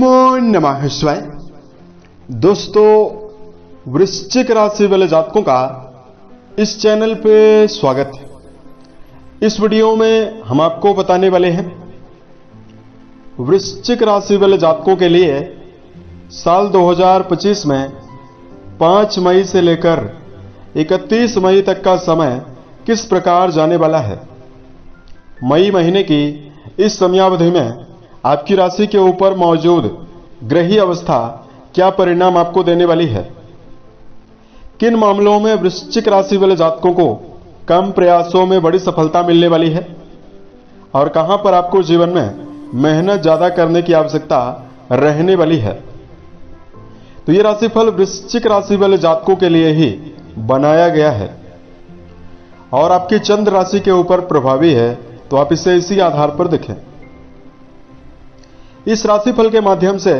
नमो नमः शिवाय। दोस्तों, वृश्चिक राशि वाले जातकों का इस चैनल पे स्वागत है। इस वीडियो में हम आपको बताने वाले हैं वृश्चिक राशि वाले जातकों के लिए साल 2025 में 5 मई से लेकर 31 मई तक का समय किस प्रकार जाने वाला है। मई महीने की इस समयावधि में आपकी राशि के ऊपर मौजूद ग्रही अवस्था क्या परिणाम आपको देने वाली है। किन मामलों में वृश्चिक राशि वाले जातकों को कम प्रयासों में बड़ी सफलता मिलने वाली है और कहां पर आपको जीवन में मेहनत ज्यादा करने की आवश्यकता रहने वाली है। तो यह राशिफल वृश्चिक राशि वाले जातकों के लिए ही बनाया गया है और आपकी चंद्र राशि के ऊपर प्रभावी है, तो आप इसे इसी आधार पर देखें। इस राशिफल के माध्यम से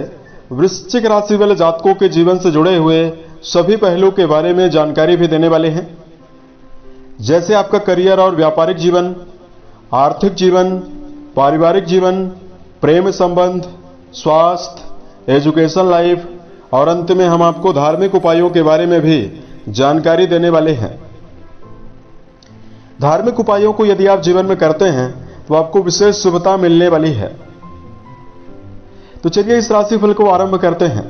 वृश्चिक राशि वाले जातकों के जीवन से जुड़े हुए सभी पहलू के बारे में जानकारी भी देने वाले हैं, जैसे आपका करियर और व्यापारिक जीवन, आर्थिक जीवन, पारिवारिक जीवन, प्रेम संबंध, स्वास्थ्य, एजुकेशन लाइफ और अंत में हम आपको धार्मिक उपायों के बारे में भी जानकारी देने वाले हैं। धार्मिक उपायों को यदि आप जीवन में करते हैं तो आपको विशेष शुभता मिलने वाली है। तो चलिए इस राशिफल को आरंभ करते हैं।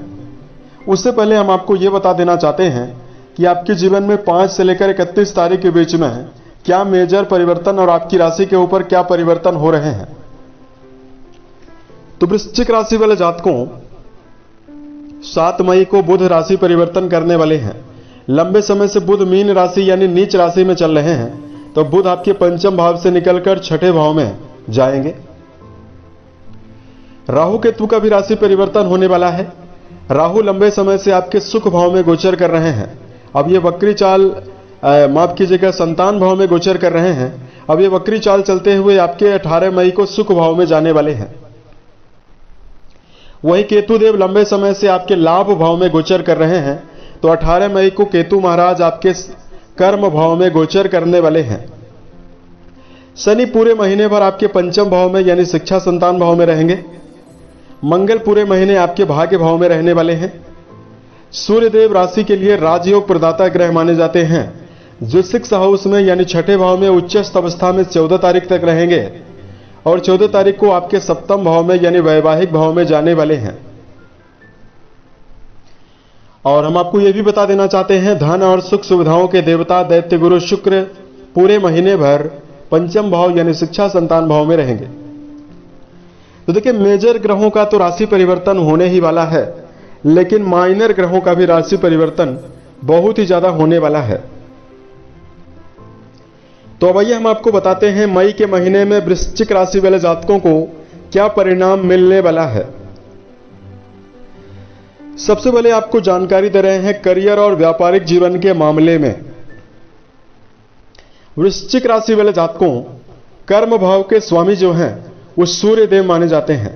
उससे पहले हम आपको यह बता देना चाहते हैं कि आपके जीवन में 5 से लेकर 31 तारीख के बीच में क्या मेजर परिवर्तन और आपकी राशि के ऊपर क्या परिवर्तन हो रहे हैं। तो वृश्चिक राशि वाले जातकों 7 मई को बुध राशि परिवर्तन करने वाले हैं। लंबे समय से बुध मीन राशि यानी नीच राशि में चल रहे हैं, तो बुध आपके पंचम भाव से निकलकर छठे भाव में जाएंगे। राहु केतु का भी राशि परिवर्तन होने वाला है। राहु लंबे समय से आपके सुख भाव में गोचर कर रहे हैं। अब ये वक्री चाल माफ कीजिएगा संतान भाव में गोचर कर रहे हैं। अब ये वक्री चाल चलते हुए आपके 18 मई को सुख भाव में जाने वाले हैं। वही केतु देव लंबे समय से आपके लाभ भाव में गोचर कर रहे हैं, तो 18 मई को केतु महाराज आपके कर्म भाव में गोचर करने वाले हैं। शनि पूरे महीने भर आपके पंचम भाव में यानी शिक्षा संतान भाव में रहेंगे। मंगल पूरे महीने आपके भाग्य भाव में रहने वाले हैं। सूर्यदेव राशि के लिए राजयोग प्रदाता ग्रह माने जाते हैं, जो 6 हाउस में यानी छठे भाव में उच्चस्थ अवस्था में 14 तारीख तक रहेंगे और 14 तारीख को आपके सप्तम भाव में यानी वैवाहिक भाव में जाने वाले हैं। और हम आपको यह भी बता देना चाहते हैं, धन और सुख सुविधाओं के देवता दैत्य गुरु शुक्र पूरे महीने भर पंचम भाव यानी शिक्षा संतान भाव में रहेंगे। तो देखिए, मेजर ग्रहों का तो राशि परिवर्तन होने ही वाला है, लेकिन माइनर ग्रहों का भी राशि परिवर्तन बहुत ही ज्यादा होने वाला है। तो अब आइए हम आपको बताते हैं मई के महीने में वृश्चिक राशि वाले जातकों को क्या परिणाम मिलने वाला है। सबसे पहले आपको जानकारी दे रहे हैं करियर और व्यापारिक जीवन के मामले में। वृश्चिक राशि वाले जातकों कर्म भाव के स्वामी जो हैं वो सूर्य देव माने जाते हैं,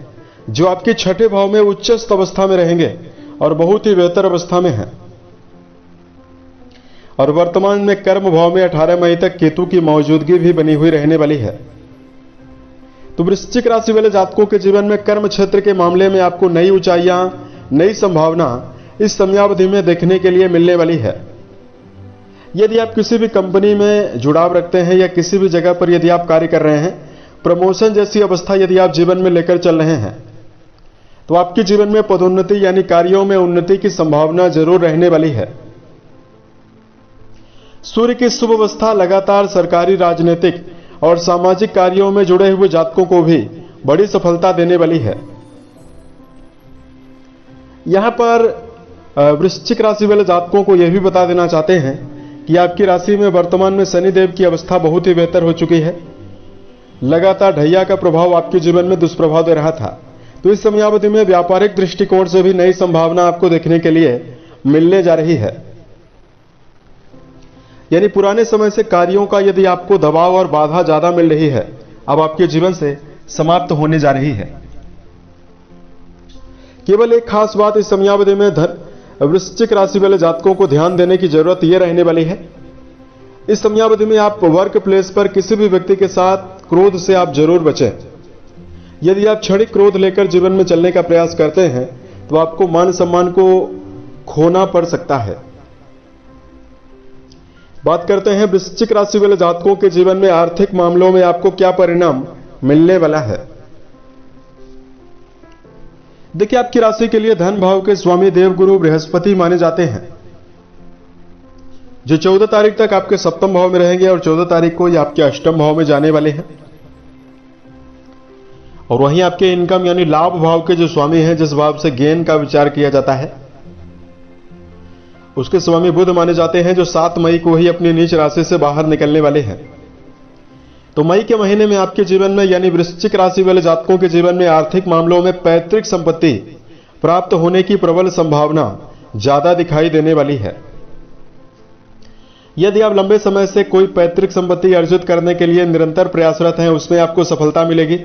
जो आपके छठे भाव में उच्चस्थ अवस्था में रहेंगे और बहुत ही बेहतर अवस्था में हैं। और वर्तमान में कर्म भाव में 18 मई तक केतु की मौजूदगी भी बनी हुई रहने वाली है। तो वृश्चिक राशि वाले जातकों के जीवन में कर्म क्षेत्र के मामले में आपको नई ऊंचाइयां, नई संभावना इस समयावधि में देखने के लिए मिलने वाली है। यदि आप किसी भी कंपनी में जुड़ाव रखते हैं या किसी भी जगह पर यदि आप कार्य कर रहे हैं, प्रमोशन जैसी अवस्था यदि आप जीवन में लेकर चल रहे हैं, तो आपके जीवन में पदोन्नति यानी कार्यों में उन्नति की संभावना जरूर रहने वाली है। सूर्य की शुभ अवस्था लगातार सरकारी, राजनीतिक और सामाजिक कार्यों में जुड़े हुए जातकों को भी बड़ी सफलता देने वाली है। यहां पर वृश्चिक राशि वाले जातकों को यह भी बता देना चाहते हैं कि आपकी राशि में वर्तमान में शनिदेव की अवस्था बहुत ही बेहतर हो चुकी है। लगातार ढैया का प्रभाव आपके जीवन में दुष्प्रभाव दे रहा था, तो इस समयावधि में व्यापारिक दृष्टिकोण से भी नई संभावना आपको देखने के लिए मिलने जा रही है। यानी पुराने समय से कार्यों का यदि आपको दबाव और बाधा ज्यादा मिल रही है, अब आपके जीवन से समाप्त होने जा रही है। केवल एक खास बात इस समयावधि में वृश्चिक राशि वाले जातकों को ध्यान देने की जरूरत यह रहने वाली है, इस समयावधि में आप वर्क प्लेस पर किसी भी व्यक्ति के साथ क्रोध से आप जरूर बचें। यदि आप क्षणिक क्रोध लेकर जीवन में चलने का प्रयास करते हैं तो आपको मान सम्मान को खोना पड़ सकता है। बात करते हैं वृश्चिक राशि वाले जातकों के जीवन में आर्थिक मामलों में आपको क्या परिणाम मिलने वाला है। देखिए, आपकी राशि के लिए धन भाव के स्वामी देवगुरु बृहस्पति माने जाते हैं, जो 14 तारीख तक आपके सप्तम भाव में रहेंगे और 14 तारीख को ये आपके अष्टम भाव में जाने वाले हैं। और वहीं आपके इनकम यानी लाभ भाव के जो स्वामी हैं, जिस भाव से गेन का विचार किया जाता है, उसके स्वामी बुध माने जाते हैं, जो 7 मई को ही अपनी नीच राशि से बाहर निकलने वाले हैं। तो मई के महीने में आपके जीवन में यानी वृश्चिक राशि वाले जातकों के जीवन में आर्थिक मामलों में पैतृक संपत्ति प्राप्त होने की प्रबल संभावना ज्यादा दिखाई देने वाली है। यदि आप लंबे समय से कोई पैतृक संपत्ति अर्जित करने के लिए निरंतर प्रयासरत हैं, उसमें आपको सफलता मिलेगी।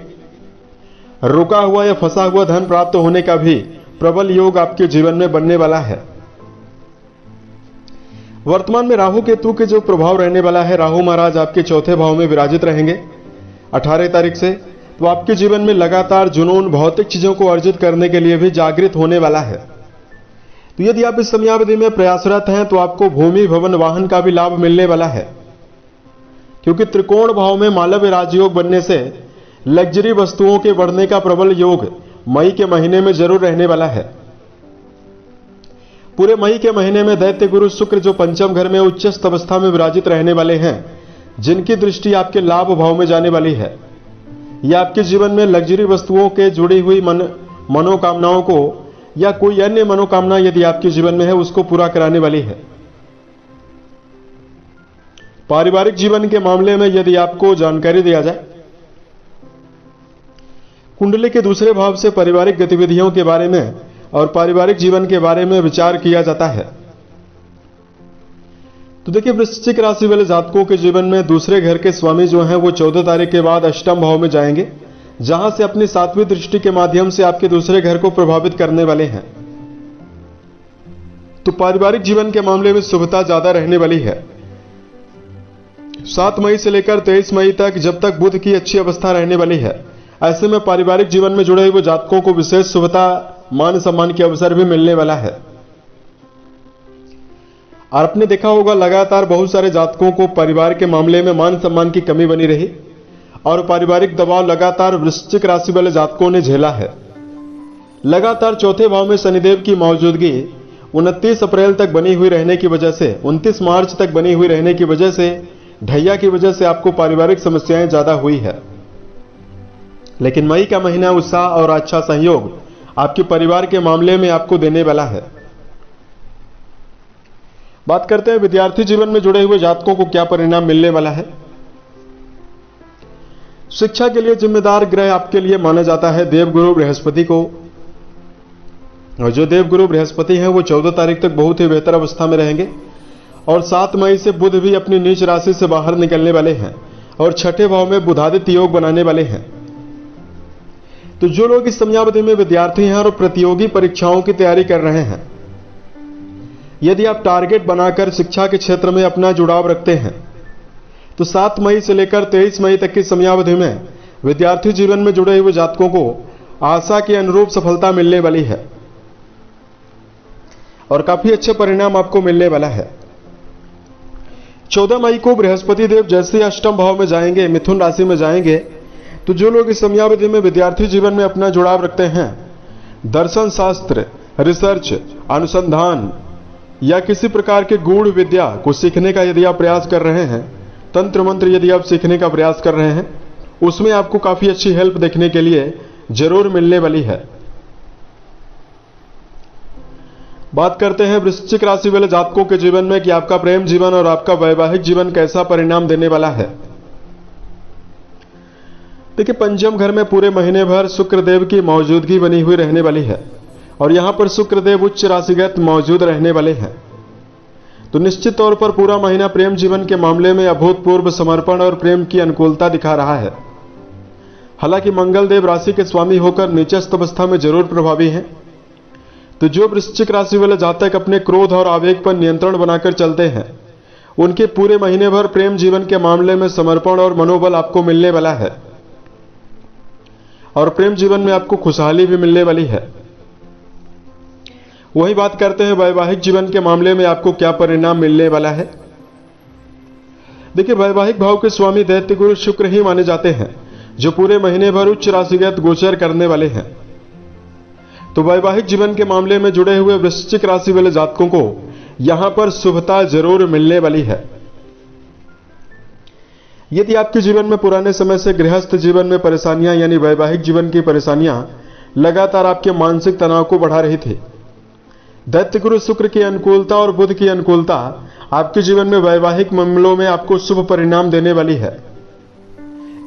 रुका हुआ या फंसा हुआ धन प्राप्त होने का भी प्रबल योग आपके जीवन में बनने वाला है। वर्तमान में राहु केतु के जो प्रभाव रहने वाला है, राहु महाराज आपके चौथे भाव में विराजित रहेंगे 18 तारीख से। तो आपके जीवन में लगातार जुनून भौतिक चीजों को अर्जित करने के लिए भी जागृत होने वाला है। तो यदि आप इस समयावधि में प्रयासरत हैं तो आपको भूमि भवन वाहन का भी लाभ मिलने वाला है, क्योंकि त्रिकोण भाव में मालव्य राजयोग बनने से लग्जरी वस्तुओं के बढ़ने का प्रबल योग मई के महीने में जरूर रहने वाला है। पूरे मई के महीने में दैत्य गुरु शुक्र जो पंचम घर में उच्चस्थ अवस्था में विराजित रहने वाले हैं, जिनकी दृष्टि आपके लाभ भाव में जाने वाली है, यह आपके जीवन में लग्जरी वस्तुओं के जुड़ी हुई मनोकामनाओं को या कोई अन्य मनोकामना यदि आपके जीवन में है, उसको पूरा कराने वाली है। पारिवारिक जीवन के मामले में यदि आपको जानकारी दिया जाए, कुंडली के दूसरे भाव से पारिवारिक गतिविधियों के बारे में और पारिवारिक जीवन के बारे में विचार किया जाता है। तो देखिए, वृश्चिक राशि वाले जातकों के जीवन में दूसरे घर के स्वामी जो हैं वो 14 तारीख के बाद अष्टम भाव में जाएंगे, जहां से अपनी 7वीं दृष्टि के माध्यम से आपके दूसरे घर को प्रभावित करने वाले हैं। तो पारिवारिक जीवन के मामले में शुभता ज्यादा रहने वाली है। 7 मई से लेकर 23 मई तक, जब तक बुध की अच्छी अवस्था रहने वाली है, ऐसे में पारिवारिक जीवन में जुड़े हुए जातकों को विशेष शुभता, मान सम्मान के अवसर भी मिलने वाला है। आपने देखा होगा लगातार बहुत सारे जातकों को परिवार के मामले में मान सम्मान की कमी बनी रही और पारिवारिक दबाव लगातार वृश्चिक राशि वाले जातकों ने झेला है। लगातार चौथे भाव में शनिदेव की मौजूदगी 29 अप्रैल तक बनी हुई रहने की वजह से, 29 मार्च तक बनी हुई रहने की वजह से, ढैया की वजह से आपको पारिवारिक समस्याएं ज्यादा हुई है। लेकिन मई का महीना उत्साह और अच्छा सहयोग आपके परिवार के मामले में आपको देने वाला है। बात करते हैं विद्यार्थी जीवन में जुड़े हुए जातकों को क्या परिणाम मिलने वाला है। शिक्षा के लिए जिम्मेदार ग्रह आपके लिए माना जाता है देवगुरु बृहस्पति को, और जो देवगुरु बृहस्पति हैं वो 14 तारीख तक बहुत ही बेहतर अवस्था में रहेंगे और 7 मई से बुध भी अपनी नीच राशि से बाहर निकलने वाले हैं और छठे भाव में बुधादित्य योग बनाने वाले हैं। तो जो लोग इस समयावधि में विद्यार्थी हैं और प्रतियोगी परीक्षाओं की तैयारी कर रहे हैं, यदि आप टारगेट बनाकर शिक्षा के क्षेत्र में अपना जुड़ाव रखते हैं, तो 7 मई से लेकर 23 मई तक की समयावधि में विद्यार्थी जीवन में जुड़े हुए जातकों को आशा के अनुरूप सफलता मिलने वाली है और काफी अच्छे परिणाम आपको मिलने वाला है। 14 मई को बृहस्पति देव जैसे अष्टम भाव में जाएंगे, मिथुन राशि में जाएंगे, तो जो लोग इस समयावधि में विद्यार्थी जीवन में अपना जुड़ाव रखते हैं, दर्शन शास्त्र, रिसर्च, अनुसंधान या किसी प्रकार के गूढ़ विद्या को सीखने का यदि आप प्रयास कर रहे हैं, तंत्र मंत्र यदि आप सीखने का प्रयास कर रहे हैं, उसमें आपको काफी अच्छी हेल्प देखने के लिए जरूर मिलने वाली है। बात करते हैं वृश्चिक राशि वाले जातकों के जीवन में कि आपका प्रेम जीवन और आपका वैवाहिक जीवन कैसा परिणाम देने वाला है। देखिए, पंचम घर में पूरे महीने भर शुक्रदेव की मौजूदगी बनी हुई रहने वाली है और यहां पर शुक्रदेव उच्च राशिगत मौजूद रहने वाले हैं। तो निश्चित तौर पर पूरा महीना प्रेम जीवन के मामले में अभूतपूर्व समर्पण और प्रेम की अनुकूलता दिखा रहा है। हालांकि मंगल देव राशि के स्वामी होकर नीचस्थ अवस्था में जरूर प्रभावी हैं। तो जो वृश्चिक राशि वाले जातक अपने क्रोध और आवेग पर नियंत्रण बनाकर चलते हैं, उनके पूरे महीने भर प्रेम जीवन के मामले में समर्पण और मनोबल आपको मिलने वाला है और प्रेम जीवन में आपको खुशहाली भी मिलने वाली है। वही बात करते हैं वैवाहिक जीवन के मामले में आपको क्या परिणाम मिलने वाला है। देखिए, वैवाहिक भाव के स्वामी दैत्य गुरु शुक्र ही माने जाते हैं, जो पूरे महीने भर उच्च राशिगत गोचर करने वाले हैं। तो वैवाहिक जीवन के मामले में जुड़े हुए वृश्चिक राशि वाले जातकों को यहां पर शुभता जरूर मिलने वाली है। यदि आपके जीवन में पुराने समय से गृहस्थ जीवन में परेशानियां यानी वैवाहिक जीवन की परेशानियां लगातार आपके मानसिक तनाव को बढ़ा रही थी, दैत्य गुरु शुक्र की अनुकूलता और बुध की अनुकूलता आपके जीवन में वैवाहिक मामलों में आपको शुभ परिणाम देने वाली है।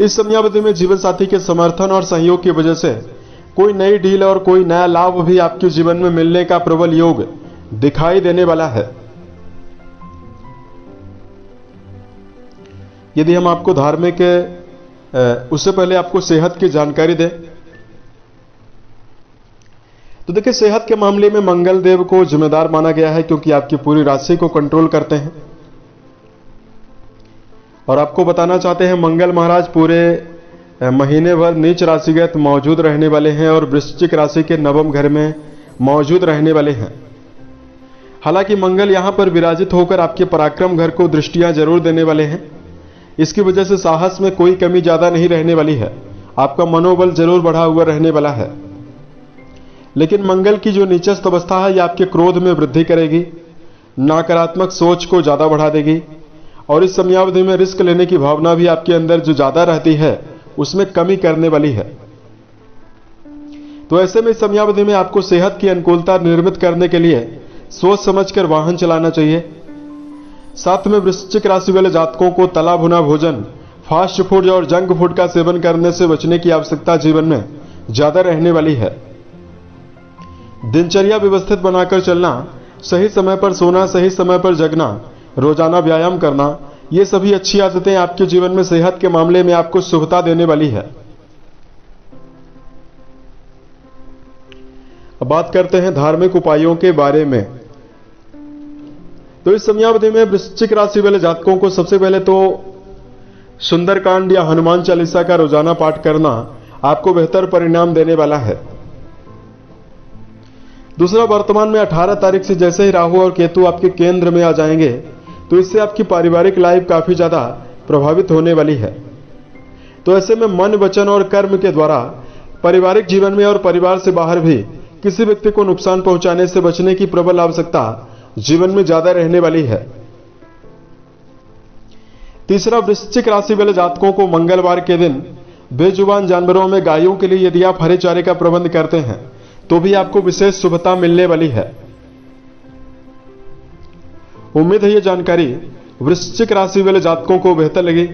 इस समयावधि में जीवन साथी के समर्थन और सहयोग की वजह से कोई नई डील और कोई नया लाभ भी आपके जीवन में मिलने का प्रबल योग दिखाई देने वाला है। यदि हम आपको धार्मिक उससे पहले आपको सेहत की जानकारी दें तो देखिए, सेहत के मामले में मंगल देव को जिम्मेदार माना गया है, क्योंकि आपकी पूरी राशि को कंट्रोल करते हैं। और आपको बताना चाहते हैं, मंगल महाराज पूरे महीने भर नीच राशिगत मौजूद रहने वाले हैं और वृश्चिक राशि के नवम घर में मौजूद रहने वाले हैं। हालांकि मंगल यहां पर विराजित होकर आपके पराक्रम घर को दृष्टियां जरूर देने वाले हैं। इसकी वजह से साहस में कोई कमी ज्यादा नहीं रहने वाली है। आपका मनोबल जरूर बढ़ा हुआ रहने वाला है। लेकिन मंगल की जो नीचस्थ अवस्था है, यह आपके क्रोध में वृद्धि करेगी, नकारात्मक सोच को ज्यादा बढ़ा देगी और इस समयावधि में रिस्क लेने की भावना भी आपके अंदर जो ज्यादा रहती है उसमें कमी करने वाली है। तो ऐसे में इस समयावधि में आपको सेहत की अनुकूलता निर्मित करने के लिए सोच समझकर वाहन चलाना चाहिए। साथ में वृश्चिक राशि वाले जातकों को तला भुना भोजन, फास्ट फूड और जंक फूड का सेवन करने से बचने की आवश्यकता जीवन में ज्यादा रहने वाली है। दिनचर्या व्यवस्थित बनाकर चलना, सही समय पर सोना, सही समय पर जगना, रोजाना व्यायाम करना, ये सभी अच्छी आदतें आपके जीवन में सेहत के मामले में आपको शुभता देने वाली है। अब बात करते हैं धार्मिक उपायों के बारे में। तो इस समयावधि में वृश्चिक राशि वाले जातकों को सबसे पहले तो सुंदरकांड या हनुमान चालीसा का रोजाना पाठ करना आपको बेहतर परिणाम देने वाला है। दूसरा, वर्तमान में 18 तारीख से जैसे ही राहु और केतु आपके केंद्र में आ जाएंगे तो इससे आपकी पारिवारिक लाइफ काफी ज्यादा प्रभावित होने वाली है। तो ऐसे में मन, वचन और कर्म के द्वारा पारिवारिक जीवन में और परिवार से बाहर भी किसी व्यक्ति को नुकसान पहुंचाने से बचने की प्रबल आवश्यकता जीवन में ज्यादा रहने वाली है। तीसरा, वृश्चिक राशि वाले जातकों को मंगलवार के दिन बेजुबान जानवरों में गायों के लिए यदि आप हरे चारे का प्रबंध करते हैं तो भी आपको विशेष शुभता मिलने वाली है। उम्मीद है यह जानकारी वृश्चिक राशि वाले जातकों को बेहतर लगी।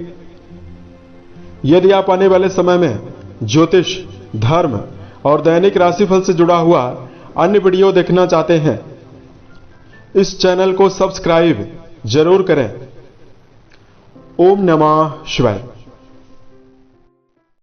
यदि आप आने वाले समय में ज्योतिष, धर्म और दैनिक राशिफल से जुड़ा हुआ अन्य वीडियो देखना चाहते हैं, इस चैनल को सब्सक्राइब जरूर करें। ओम नमः शिवाय।